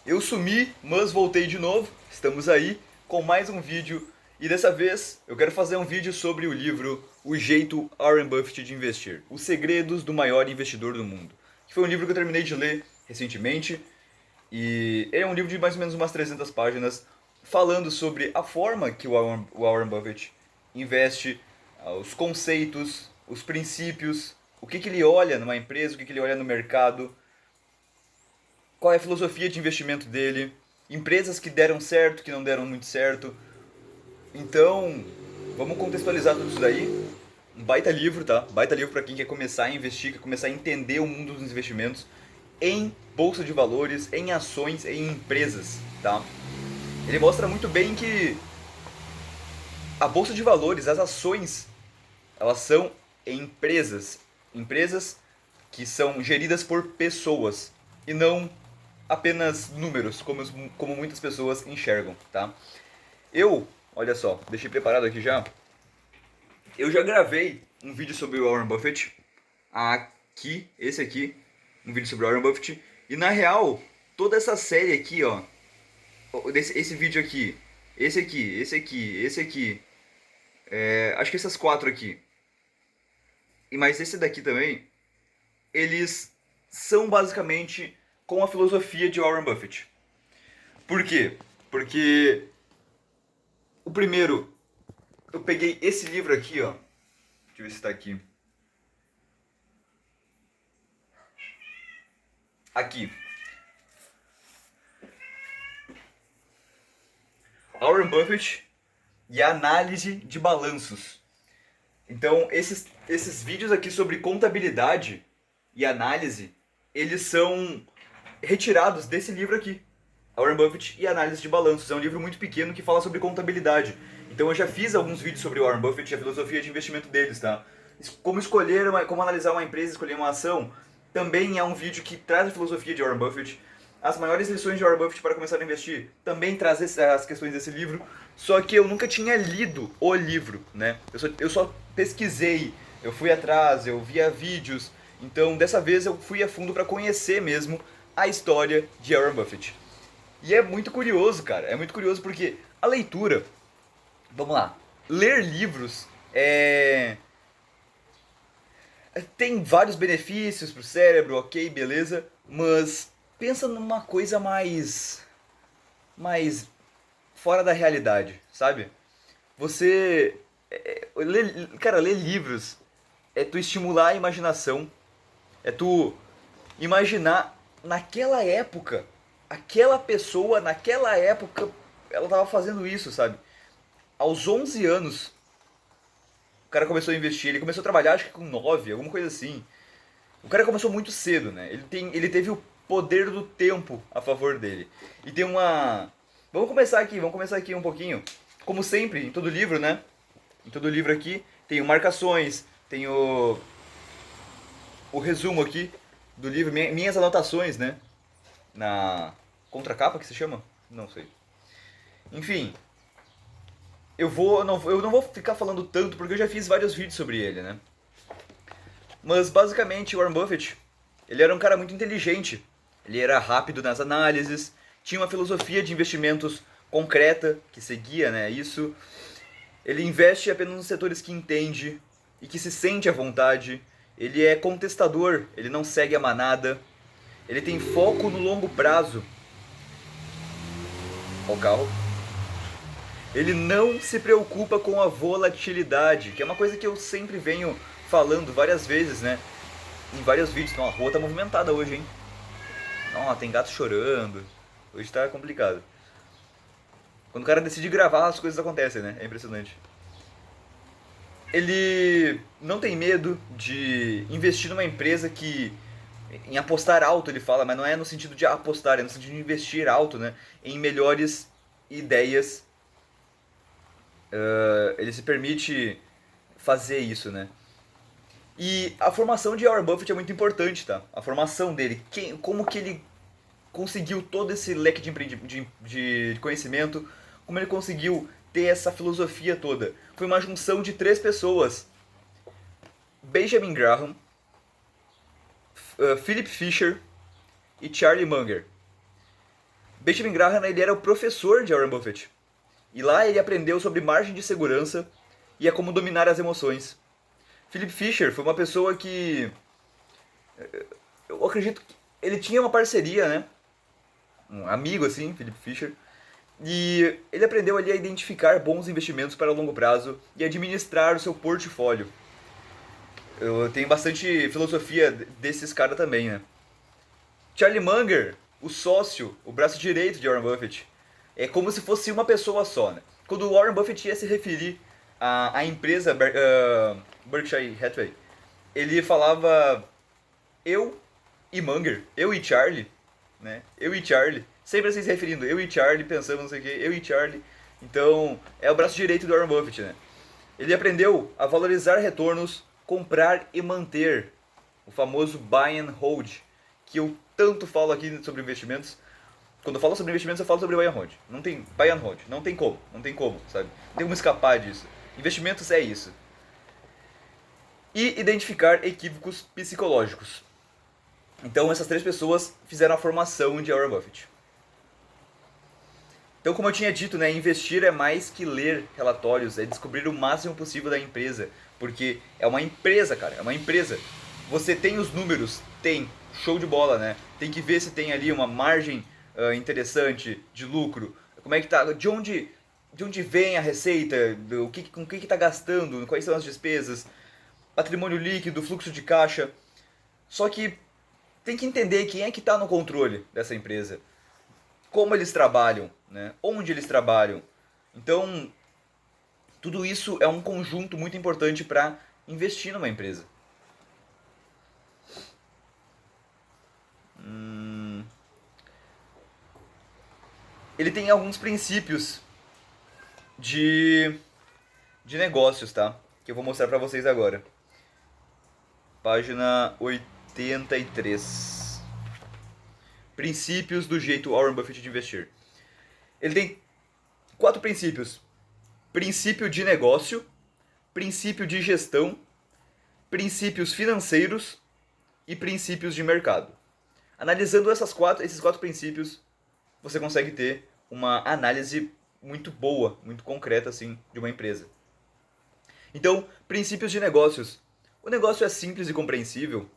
Eu sumi, mas voltei de novo. Estamos aí com mais um vídeo e dessa vez eu quero fazer um vídeo sobre o livro O Jeito Warren Buffett de Investir, Os Segredos do Maior Investidor do Mundo, que foi um livro que eu terminei de ler recentemente e é um livro de mais ou menos umas 300 páginas falando sobre a forma que o Warren Buffett investe, os conceitos, os princípios, o que ele olha numa empresa, o que ele olha no mercado, qual é a filosofia de investimento dele, empresas que deram certo, que não deram muito certo. Então, vamos contextualizar tudo isso daí. Um baita livro, tá? Baita livro para quem quer começar a investir, quer começar a entender o mundo dos investimentos em bolsa de valores, em ações, em empresas, tá? Ele mostra muito bem que a bolsa de valores, as ações, elas são empresas, empresas que são geridas por pessoas e não apenas números, como muitas pessoas enxergam, tá? Eu, olha só, deixei preparado aqui já. Eu já gravei um vídeo sobre o Warren Buffett, aqui, esse aqui, um vídeo sobre o Warren Buffett, e na real, toda essa série aqui, ó, esse vídeo aqui, esse aqui, acho que essas quatro aqui, e mais esse daqui também, eles são basicamente com a filosofia de Warren Buffett. Por quê? Porque o primeiro, eu peguei esse livro aqui, ó. Deixa eu ver se está aqui. Aqui. Warren Buffett e a análise de balanços. Então, esses vídeos aqui sobre contabilidade e análise, eles são retirados desse livro aqui. Warren Buffett e Análise de Balanços. É um livro muito pequeno que fala sobre contabilidade. Então eu já fiz alguns vídeos sobre o Warren Buffett e a filosofia de investimento deles, tá? Como escolher, como analisar uma empresa, escolher uma ação, também é um vídeo que traz a filosofia de Warren Buffett. As maiores lições de Warren Buffett para começar a investir também traz as questões desse livro. Só que eu nunca tinha lido o livro, né? Eu só pesquisei, eu fui atrás, eu via vídeos. Então dessa vez eu fui a fundo para conhecer mesmo a história de Warren Buffett. E é muito curioso, cara. É muito curioso porque a leitura. Vamos lá. Ler livros tem vários benefícios pro cérebro, ok, beleza. Mas pensa numa coisa mais fora da realidade, sabe? Você. Cara, ler livros é tu estimular a imaginação, é tu imaginar naquela época, aquela pessoa naquela época, ela tava fazendo isso, sabe? Aos 11 anos, o cara começou a investir, ele começou a trabalhar acho que com 9 alguma coisa assim. O cara começou muito cedo, né? Ele teve o poder do tempo a favor dele. E tem uma... vamos começar aqui um pouquinho. Como sempre, em todo livro, né? Em todo livro aqui, tem marcações, tem o resumo aqui do livro, minhas anotações, né? Na contracapa que se chama? Não sei. Enfim, eu não vou ficar falando tanto porque eu já fiz vários vídeos sobre ele, né? Mas basicamente, Warren Buffett, ele era um cara muito inteligente. Ele era rápido nas análises, tinha uma filosofia de investimentos concreta que seguia, né? Isso. Ele investe apenas nos setores que entende e que se sente à vontade. Ele é contestador, ele não segue a manada. Ele tem foco no longo prazo. Ó o carro. Ele não se preocupa com a volatilidade, que é uma coisa que eu sempre venho falando várias vezes, né? Em vários vídeos. Não, a rua tá movimentada hoje, hein? Não, tem gato chorando. Hoje tá complicado. Quando o cara decide gravar, as coisas acontecem, né? É impressionante. Ele não tem medo de investir numa empresa que em apostar alto, ele fala, mas não é no sentido de apostar, é no sentido de investir alto, né, em melhores ideias. Ele se permite fazer isso, né? E a formação de Warren Buffett é muito importante, tá? A formação dele, como que ele conseguiu todo esse leque de conhecimento, como ele conseguiu ter essa filosofia toda. Foi uma junção de três pessoas: Benjamin Graham, Philip Fisher e Charlie Munger. Benjamin Graham, ele era o professor de Warren Buffett. E lá ele aprendeu sobre margem de segurança e a como dominar as emoções. Philip Fisher foi uma pessoa que, eu acredito que ele tinha uma parceria, né? Um amigo assim, Philip Fisher. E ele aprendeu ali a identificar bons investimentos para longo prazo e administrar o seu portfólio. Eu tenho bastante filosofia desses caras também, né? Charlie Munger, o sócio, o braço direito de Warren Buffett, é como se fosse uma pessoa só, né? Quando o Warren Buffett ia se referir à empresa Berkshire Hathaway, ele falava eu e Munger, eu e Charlie, né? Eu e Charlie, sempre assim se referindo, eu e Charlie, pensamos não sei o que, eu e Charlie. Então, é o braço direito do Warren Buffett, né? Ele aprendeu a valorizar retornos, comprar e manter, o famoso buy and hold, que eu tanto falo aqui sobre investimentos. Quando eu falo sobre investimentos, eu falo sobre buy and hold. Não tem buy and hold, não tem como, sabe? Não tem como escapar disso. Investimentos é isso. E identificar equívocos psicológicos. Então essas três pessoas fizeram a formação de Warren Buffett. Então, como eu tinha dito, né, investir é mais que ler relatórios, é descobrir o máximo possível da empresa, porque é uma empresa, cara, é uma empresa. Você tem os números, tem, show de bola, né? Tem que ver se tem ali uma margem interessante de lucro, como é que tá, de onde vem a receita, com o que tá gastando, quais são as despesas, patrimônio líquido, fluxo de caixa. Só que tem que entender quem é que está no controle dessa empresa, como eles trabalham, né? Onde eles trabalham. Então, tudo isso é um conjunto muito importante para investir numa empresa. Ele tem alguns princípios de, de negócios, tá? Que eu vou mostrar para vocês agora. Página 83. Princípios do jeito Warren Buffett de investir. Ele tem 4 princípios: princípio de negócio, princípio de gestão, princípios financeiros e princípios de mercado. Analisando esses quatro princípios, você consegue ter uma análise muito boa, muito concreta assim, de uma empresa. Então, princípios de negócios. O negócio é simples e compreensível.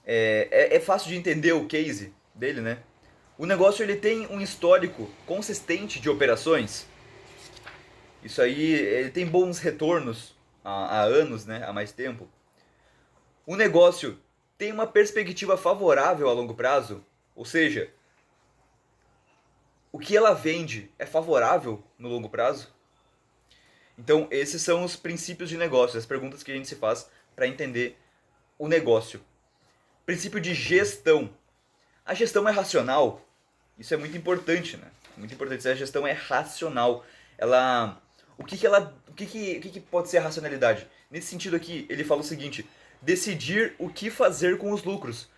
É fácil de entender o case dele, né? O negócio ele tem um histórico consistente de operações. Isso aí, ele tem bons retornos há anos, né? Há mais tempo. O negócio tem uma perspectiva favorável a longo prazo, ou seja, o que ela vende é favorável no longo prazo. Então, esses são os princípios de negócio, as perguntas que a gente se faz para entender o negócio. Princípio de gestão. A gestão é racional. Isso é muito importante, né? Muito importante. Se a gestão é racional, ela, o que pode ser a racionalidade? Nesse sentido aqui, ele fala o seguinte: decidir o que fazer com os lucros.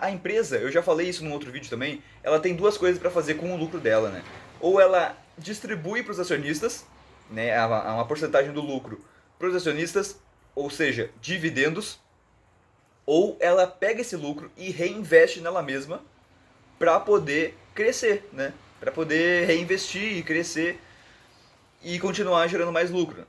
A empresa, eu já falei isso num outro vídeo também, ela tem duas coisas para fazer com o lucro dela, né? Ou ela distribui para os acionistas, né, uma porcentagem do lucro para os acionistas, ou seja, dividendos, ou ela pega esse lucro e reinveste nela mesma para poder crescer, né? Para poder reinvestir e crescer e continuar gerando mais lucro.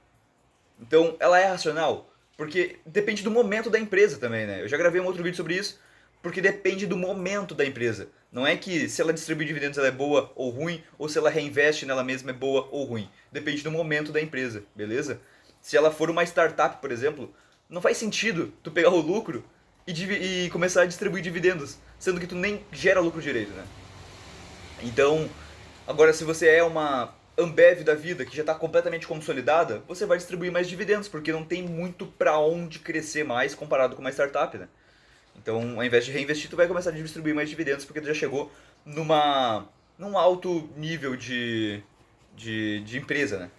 Então, ela é racional, porque depende do momento da empresa também, né? Eu já gravei um outro vídeo sobre isso, porque depende do momento da empresa. Não é que se ela distribui dividendos ela é boa ou ruim, ou se ela reinveste nela mesma é boa ou ruim. Depende do momento da empresa, beleza? Se ela for uma startup, por exemplo, não faz sentido tu pegar o lucro e começar a distribuir dividendos, sendo que tu nem gera lucro direito, né? Então, agora se você é uma Ambev da vida que já está completamente consolidada, você vai distribuir mais dividendos, porque não tem muito para onde crescer mais comparado com uma startup, né? Então, ao invés de reinvestir, tu vai começar a distribuir mais dividendos porque tu já chegou num alto nível de empresa, né?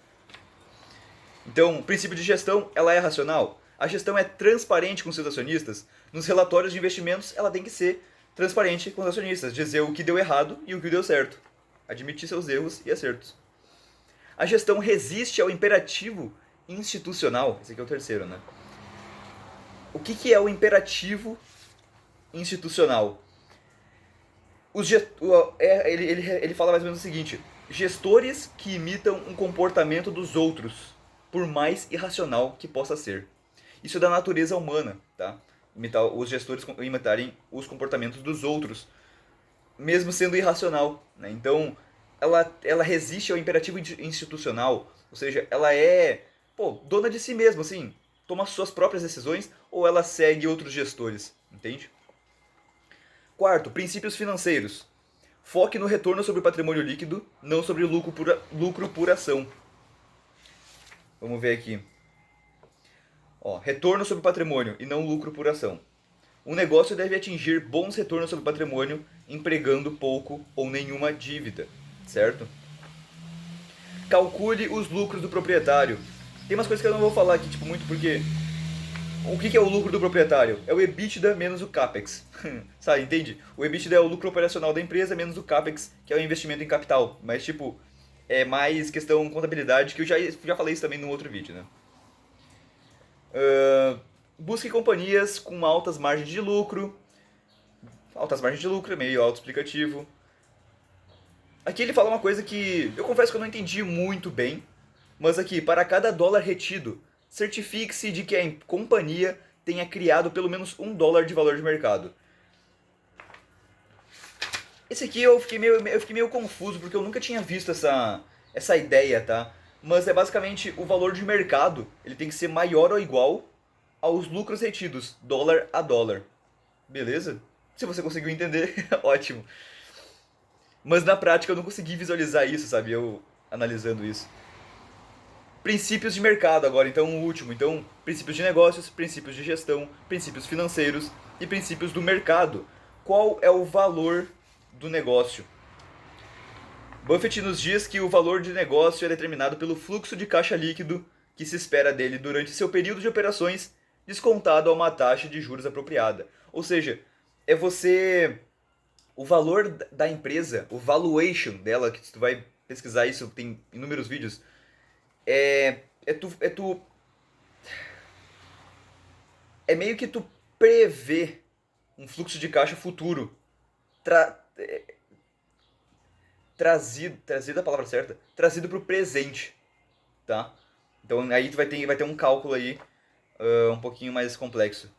Então, o princípio de gestão, ela é racional. A gestão é transparente com seus acionistas. Nos relatórios de investimentos, ela tem que ser transparente com os acionistas, dizer o que deu errado e o que deu certo. Admitir seus erros e acertos. A gestão resiste ao imperativo institucional. Esse aqui é o terceiro, né? O que é o imperativo institucional? Ele fala mais ou menos o seguinte: gestores que imitam um comportamento dos outros, por mais irracional que possa ser. Isso é da natureza humana, tá? Os gestores imitarem os comportamentos dos outros, mesmo sendo irracional, né? Então, ela resiste ao imperativo institucional, ou seja, ela é, pô, dona de si mesma, assim, toma suas próprias decisões ou ela segue outros gestores, entende? Quarto, princípios financeiros. Foque no retorno sobre o patrimônio líquido, não sobre lucro por ação. Vamos ver aqui. Ó, retorno sobre o patrimônio e não lucro por ação. Um negócio deve atingir bons retornos sobre o patrimônio empregando pouco ou nenhuma dívida, certo? Calcule os lucros do proprietário. Tem umas coisas que eu não vou falar aqui, tipo, muito porque o que é o lucro do proprietário? É o EBITDA menos o CAPEX. Sabe, entende? O EBITDA é o lucro operacional da empresa menos o CAPEX, que é o investimento em capital. Mas, tipo, é mais questão contabilidade, que eu já falei isso também num outro vídeo, né? Busque companhias com altas margens de lucro. Altas margens de lucro, é meio autoexplicativo. Aqui ele fala uma coisa que eu confesso que eu não entendi muito bem, mas aqui, para cada dólar retido, certifique-se de que a companhia tenha criado pelo menos $1 de valor de mercado. Esse aqui eu fiquei meio confuso porque eu nunca tinha visto essa ideia, tá? Mas é basicamente o valor de mercado, ele tem que ser maior ou igual aos lucros retidos, dólar a dólar. Beleza? Se você conseguiu entender, ótimo. Mas na prática eu não consegui visualizar isso, sabe? Eu analisando isso. Princípios de mercado agora, então o último. Então, princípios de negócios, princípios de gestão, princípios financeiros e princípios do mercado. Qual é o valor do negócio? Buffett nos diz que o valor de negócio é determinado pelo fluxo de caixa líquido que se espera dele durante seu período de operações, descontado a uma taxa de juros apropriada. Ou seja, é você o valor da empresa, o valuation dela, que se tu vai pesquisar isso, tem inúmeros vídeos, é meio que tu prevê um fluxo de caixa futuro tra, trazido a palavra certa, trazido para o presente, tá? Então aí tu vai ter um cálculo aí um pouquinho mais complexo.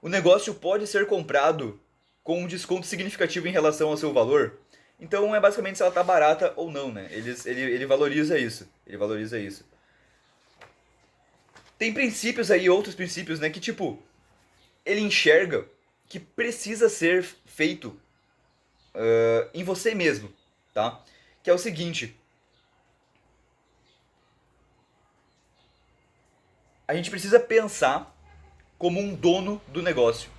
O negócio pode ser comprado com um desconto significativo em relação ao seu valor. Então é basicamente se ela tá barata ou não, né? Ele valoriza isso. Ele valoriza isso. Tem princípios aí, outros princípios, né? Que tipo, ele enxerga que precisa ser feito em você mesmo, tá? Que é o seguinte: a gente precisa pensar como um dono do negócio,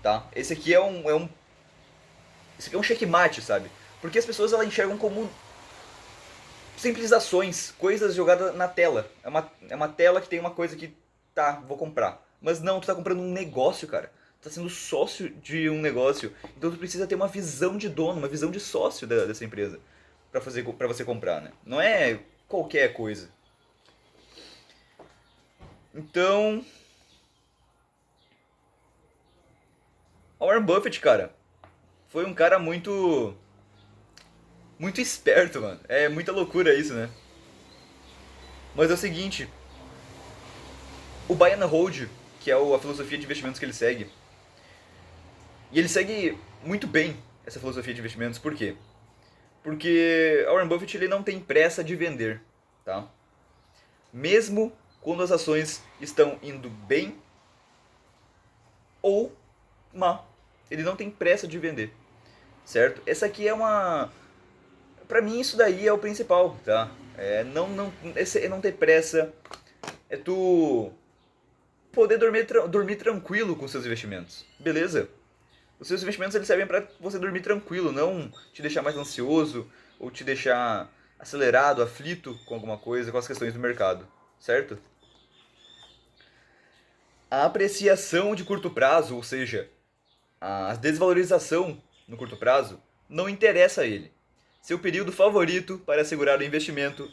tá? Esse aqui é um checkmate, sabe? Porque as pessoas elas enxergam como simples ações, coisas jogadas na tela. É uma tela que tem uma coisa que, tá, vou comprar. Mas não, tu tá comprando um negócio, cara. Tu tá sendo sócio de um negócio. Então tu precisa ter uma visão de dono, uma visão de sócio dessa empresa para você comprar, né? Não é qualquer coisa. Então, Warren Buffett, cara, foi um cara muito esperto, mano. É muita loucura isso, né? Mas é o seguinte, o buy and hold, que é a filosofia de investimentos que ele segue, e ele segue muito bem essa filosofia de investimentos, por quê? Porque Warren Buffett ele não tem pressa de vender, tá? Mesmo quando as ações estão indo bem ou má, ele não tem pressa de vender, certo? Essa aqui é uma, pra mim isso daí é o principal, tá? É não ter pressa, é tu poder dormir tranquilo com seus investimentos, beleza? Os seus investimentos eles servem para você dormir tranquilo, não te deixar mais ansioso ou te deixar acelerado, aflito com alguma coisa, com as questões do mercado, certo? A apreciação de curto prazo, ou seja, a desvalorização no curto prazo, não interessa a ele. Seu período favorito para assegurar o investimento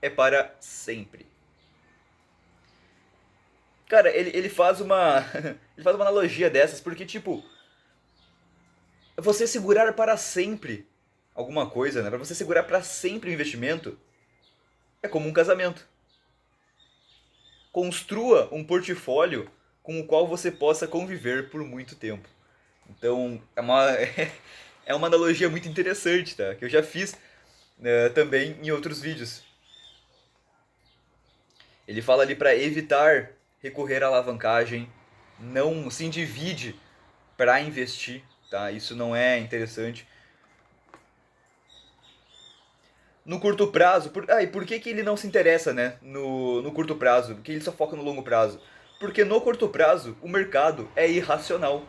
é para sempre. Cara, ele faz uma ele faz uma analogia dessas porque tipo você segurar para sempre alguma coisa, né? Para você segurar para sempre o investimento, é como um casamento. Construa um portfólio com o qual você possa conviver por muito tempo. Então, é uma analogia muito interessante, tá? Que eu já fiz também em outros vídeos. Ele fala ali para evitar recorrer à alavancagem, não se endivide para investir, tá? Isso não é interessante. No curto prazo, e por que ele não se interessa, né, no curto prazo? Porque ele só foca no longo prazo? Porque no curto prazo, o mercado é irracional.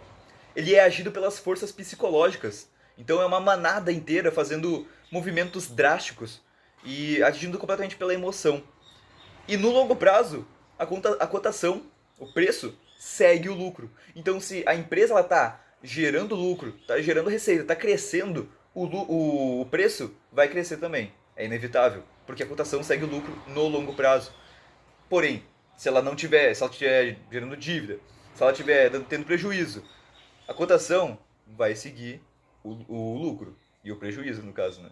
Ele é agido pelas forças psicológicas. Então é uma manada inteira fazendo movimentos drásticos e agindo completamente pela emoção. E no longo prazo, a cotação, o preço, segue o lucro. Então se a empresa está gerando lucro, está gerando receita, está crescendo, o preço vai crescer também. É inevitável, porque a cotação segue o lucro no longo prazo. Porém, se ela estiver gerando dívida, se ela estiver tendo prejuízo, a cotação vai seguir o lucro e o prejuízo, no caso, né?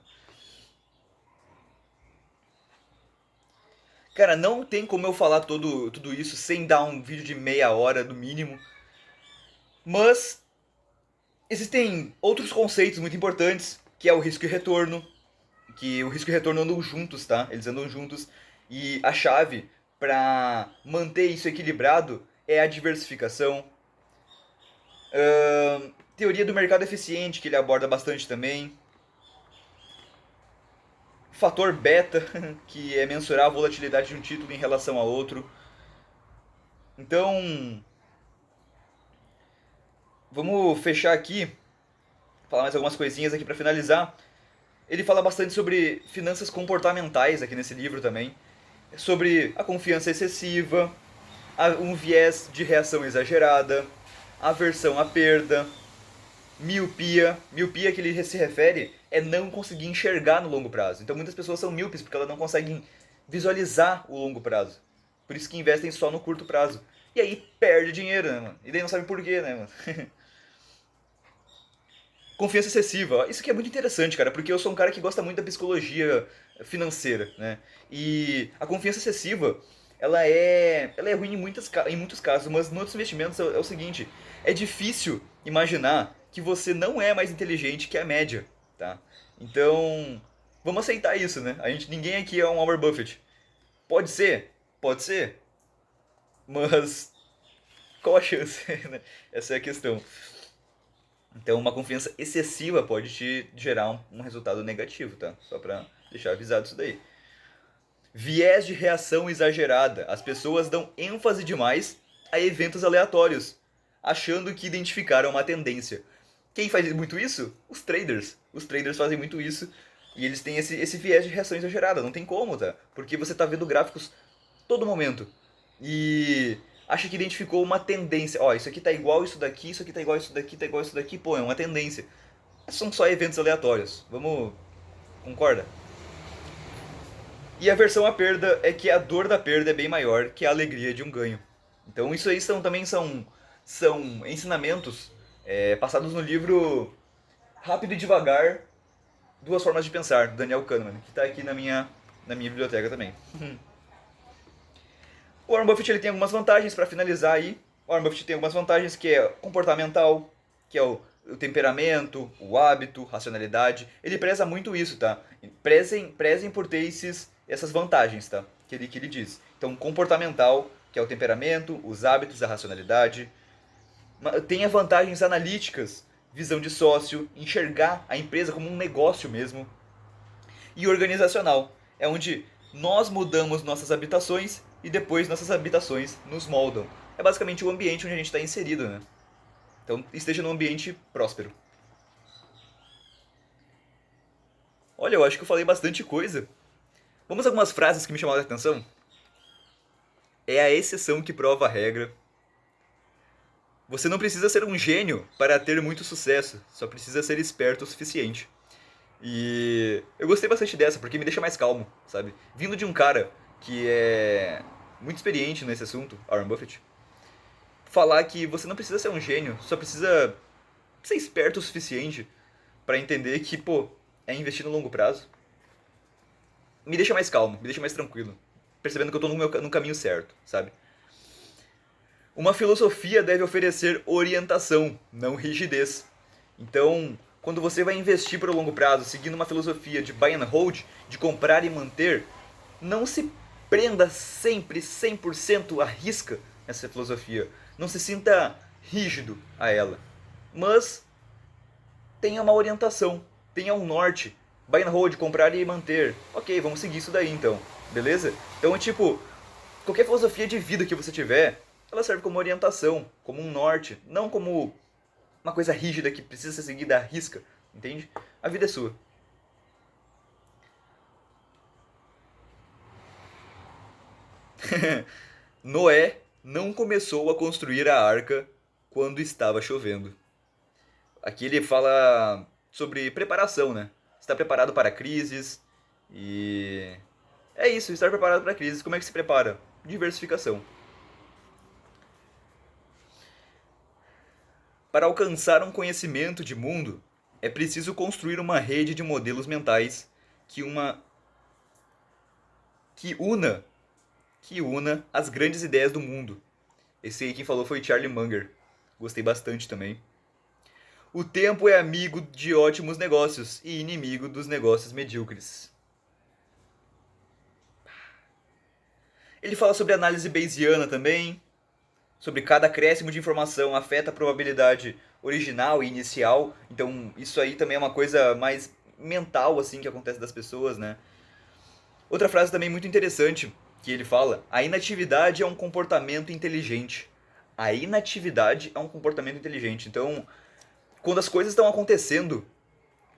Cara, não tem como eu falar tudo isso sem dar um vídeo de meia hora no mínimo. Mas existem outros conceitos muito importantes, que é o risco e retorno, que o risco e retorno andam juntos, tá? Eles andam juntos e a chave para manter isso equilibrado é a diversificação. Teoria do mercado eficiente, que ele aborda bastante também. Fator beta, que é mensurar a volatilidade de um título em relação a outro. Então, vamos fechar aqui, falar mais algumas coisinhas aqui para finalizar. Ele fala bastante sobre finanças comportamentais aqui nesse livro também, sobre a confiança excessiva, um viés de reação exagerada, aversão à perda, miopia. Miopia que ele se refere é não conseguir enxergar no longo prazo. Então muitas pessoas são míopes porque elas não conseguem visualizar o longo prazo. Por isso que investem só no curto prazo. E aí perde dinheiro, né, mano? E daí não sabe por quê, né, mano? Confiança excessiva. Isso aqui é muito interessante, cara, porque eu sou um cara que gosta muito da psicologia financeira, né? E a confiança excessiva, ela é ruim em muitos casos, mas nos outros investimentos é o seguinte, é difícil imaginar que você não é mais inteligente que a média, tá? Então, vamos aceitar isso, né? Ninguém aqui é um Warren Buffett. Pode ser, mas qual a chance, né? Essa é a questão. Então, uma confiança excessiva pode te gerar um resultado negativo, tá? Só pra deixar avisado isso daí. Viés de reação exagerada. As pessoas dão ênfase demais a eventos aleatórios, achando que identificaram uma tendência. Quem faz muito isso? Os traders. Os traders fazem muito isso e eles têm esse viés de reação exagerada. Não tem como, tá? Porque você tá vendo gráficos todo momento. E acha que identificou uma tendência. Ó, isso aqui tá igual isso daqui, isso aqui tá igual isso daqui, tá igual isso daqui. Pô, é uma tendência. São só eventos aleatórios. Vamos. Concorda? E a versão à perda é que a dor da perda é bem maior que a alegria de um ganho. Então isso aí também são ensinamentos passados no livro Rápido e Devagar, Duas Formas de Pensar, do Daniel Kahneman, que está aqui na minha biblioteca também. O Warren Buffett ele tem algumas vantagens para finalizar aí. O Warren Buffett tem algumas vantagens que é comportamental, que é o temperamento, o hábito, racionalidade. Ele preza muito isso, tá? Prezem por ter essas vantagens, tá? Que ele diz. Então, comportamental, que é o temperamento, os hábitos, a racionalidade. Tenha vantagens analíticas, visão de sócio, enxergar a empresa como um negócio mesmo. E organizacional, é onde nós mudamos nossas habitações e depois nossas habitações nos moldam. É basicamente o ambiente onde a gente está inserido, né? Então esteja num ambiente próspero. Olha, eu acho que eu falei bastante coisa. Vamos a algumas frases que me chamaram a atenção? É a exceção que prova a regra. Você não precisa ser um gênio para ter muito sucesso, só precisa ser esperto o suficiente. E eu gostei bastante dessa, porque me deixa mais calmo, sabe? Vindo de um cara que é muito experiente nesse assunto, Warren Buffett, falar que você não precisa ser um gênio, só precisa ser esperto o suficiente para entender que, pô, é investir no longo prazo. Me deixa mais calmo, me deixa mais tranquilo, percebendo que eu tô no caminho certo, sabe? Uma filosofia deve oferecer orientação, não rigidez. Então, quando você vai investir para o longo prazo, seguindo uma filosofia de buy and hold, de comprar e manter, não se prenda sempre 100% à risca nessa filosofia. Não se sinta rígido a ela. Mas tenha uma orientação, tenha um norte. Buy and hold, comprar e manter. Ok, vamos seguir isso daí então. Beleza? Então, tipo, qualquer filosofia de vida que você tiver, ela serve como orientação, como um norte, não como uma coisa rígida que precisa ser seguida à risca, entende? A vida é sua. Noé não começou a construir a arca quando estava chovendo. Aqui ele fala sobre preparação, né? Estar preparado para crises e... É isso, estar preparado para crises. Como é que se prepara? Diversificação. Para alcançar um conhecimento de mundo, é preciso construir uma rede de modelos mentais que uma que una que una as grandes ideias do mundo. Esse aí quem falou foi Charlie Munger. Gostei bastante também. O tempo é amigo de ótimos negócios e inimigo dos negócios medíocres. Ele fala sobre análise bayesiana também, sobre cada acréscimo de informação afeta a probabilidade original e inicial. Então, isso aí também é uma coisa mais mental assim que acontece das pessoas, né? Outra frase também muito interessante que ele fala: a inatividade é um comportamento inteligente. A inatividade é um comportamento inteligente. Então, quando as coisas estão acontecendo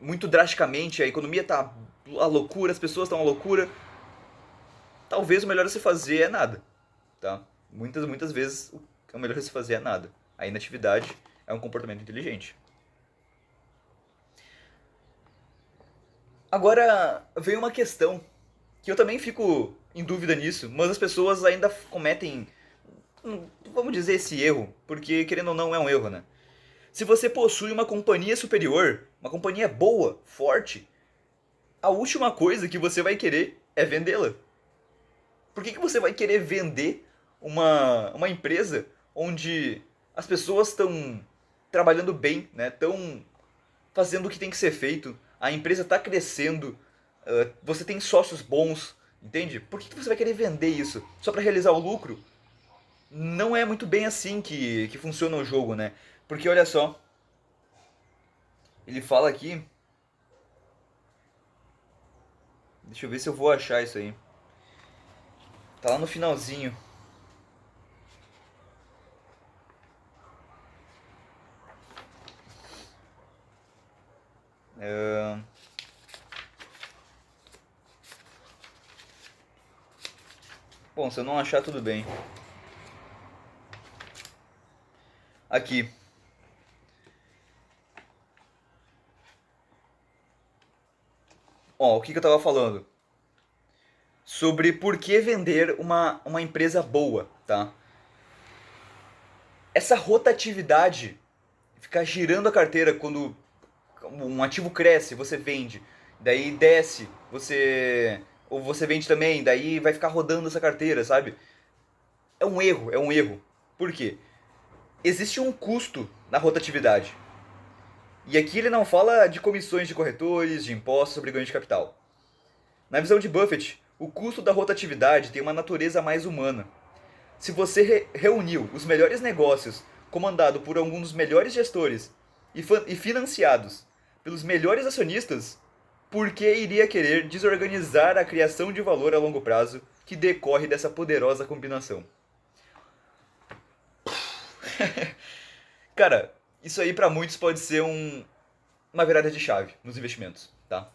muito drasticamente, a economia tá a loucura, as pessoas estão a loucura, talvez o melhor a se fazer é nada, tá? Muitas vezes o melhor a se fazer é nada. A inatividade é um comportamento inteligente. Agora, veio uma questão que eu também fico em dúvida nisso, mas as pessoas ainda cometem, vamos dizer, esse erro, porque querendo ou não é um erro, né? Se você possui uma companhia superior, uma companhia boa, forte, a última coisa que você vai querer é vendê-la. Por que você vai querer vender uma empresa onde as pessoas estão trabalhando bem, né? Estão fazendo o que tem que ser feito, a empresa está crescendo, você tem sócios bons, entende? Por que você vai querer vender isso? Só para realizar o lucro? Não é muito bem assim que funciona o jogo, né? Porque olha só, ele fala aqui. Deixa eu ver se eu vou achar isso aí. Tá lá no finalzinho. É... Bom, se eu não achar, tudo bem. Aqui. Ó, o que eu tava falando? Sobre por que vender uma empresa boa, tá? Essa rotatividade, ficar girando a carteira quando um ativo cresce, você vende, daí desce, você ou você vende também, daí vai ficar rodando essa carteira, sabe? É um erro, é um erro. Por quê? Existe um custo na rotatividade. E aqui ele não fala de comissões de corretores, de impostos sobre ganho de capital. Na visão de Buffett, o custo da rotatividade tem uma natureza mais humana. Se você reuniu os melhores negócios, comandado por alguns dos melhores gestores e financiados pelos melhores acionistas, por que iria querer desorganizar a criação de valor a longo prazo que decorre dessa poderosa combinação? Cara, isso aí para muitos pode ser uma virada de chave nos investimentos, tá?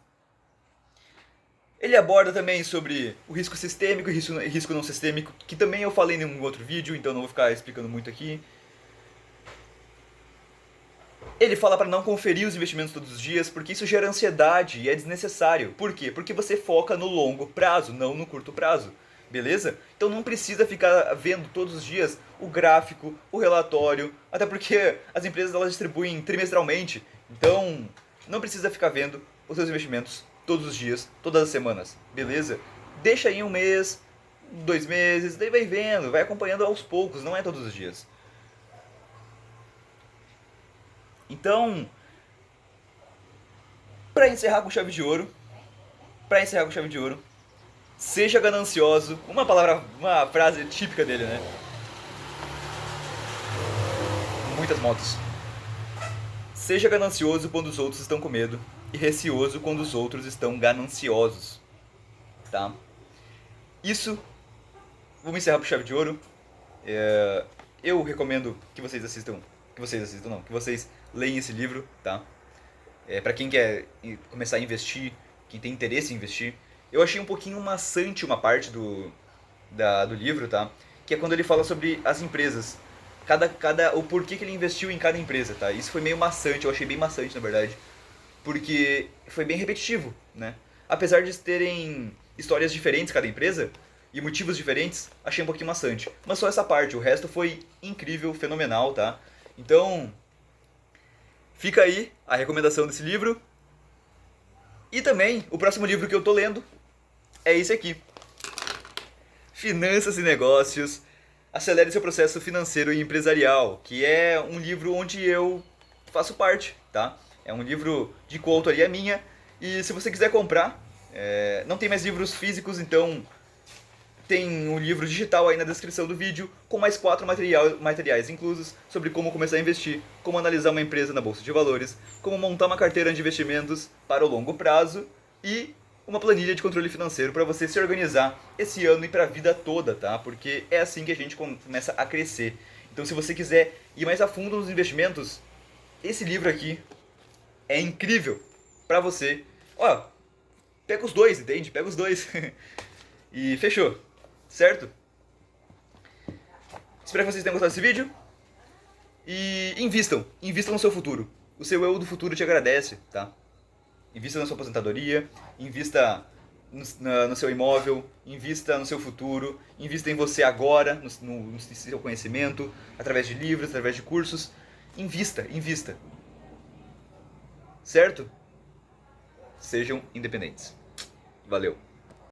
Ele aborda também sobre o risco sistêmico e risco não sistêmico, que também eu falei em um outro vídeo, então não vou ficar explicando muito aqui. Ele fala para não conferir os investimentos todos os dias, porque isso gera ansiedade e é desnecessário. Por quê? Porque você foca no longo prazo, não no curto prazo. beleza? Então não precisa ficar vendo todos os dias o gráfico, o relatório, até porque as empresas elas distribuem trimestralmente, então não precisa ficar vendo os seus investimentos todos os dias, todas as semanas, beleza? Deixa aí um mês, 2 meses, daí vai vendo, vai acompanhando aos poucos, não é todos os dias. Então, para encerrar com chave de ouro, seja ganancioso, uma frase típica dele, né? Muitas motos. Seja ganancioso quando os outros estão com medo e receoso quando os outros estão gananciosos, tá? Isso, vamos encerrar com chave de ouro. Eu recomendo que vocês assistam, que vocês leiam esse livro, tá? Para quem quer começar a investir, quem tem interesse em investir. Eu achei um pouquinho maçante uma parte do livro, tá? Que é quando ele fala sobre as empresas. O porquê que ele investiu em cada empresa, tá? Isso foi meio maçante, eu achei bem maçante, na verdade. Porque foi bem repetitivo, né? Apesar de terem histórias diferentes cada empresa e motivos diferentes, achei um pouquinho maçante. Mas só essa parte, o resto foi incrível, fenomenal, tá? Então, fica aí a recomendação desse livro. E também, o próximo livro que eu tô lendo é esse aqui. Finanças e Negócios, Acelere seu processo financeiro e empresarial, que é um livro onde eu faço parte, tá? É um livro de coautoria minha, e se você quiser comprar, não tem mais livros físicos, então tem um livro digital aí na descrição do vídeo, com mais 4 materiais inclusos sobre como começar a investir, como analisar uma empresa na bolsa de valores, como montar uma carteira de investimentos para o longo prazo e uma planilha de controle financeiro para você se organizar esse ano e para a vida toda, tá? Porque é assim que a gente começa a crescer. Então, se você quiser ir mais a fundo nos investimentos, esse livro aqui é incrível para você. Ó, pega os dois, entende? Pega os dois. E fechou, certo? Espero que vocês tenham gostado desse vídeo. E invistam no seu futuro. O seu eu do futuro te agradece, tá? Invista na sua aposentadoria, invista no seu imóvel, invista no seu futuro, invista em você agora, no seu conhecimento, através de livros, através de cursos. Invista. Certo? Sejam independentes. Valeu.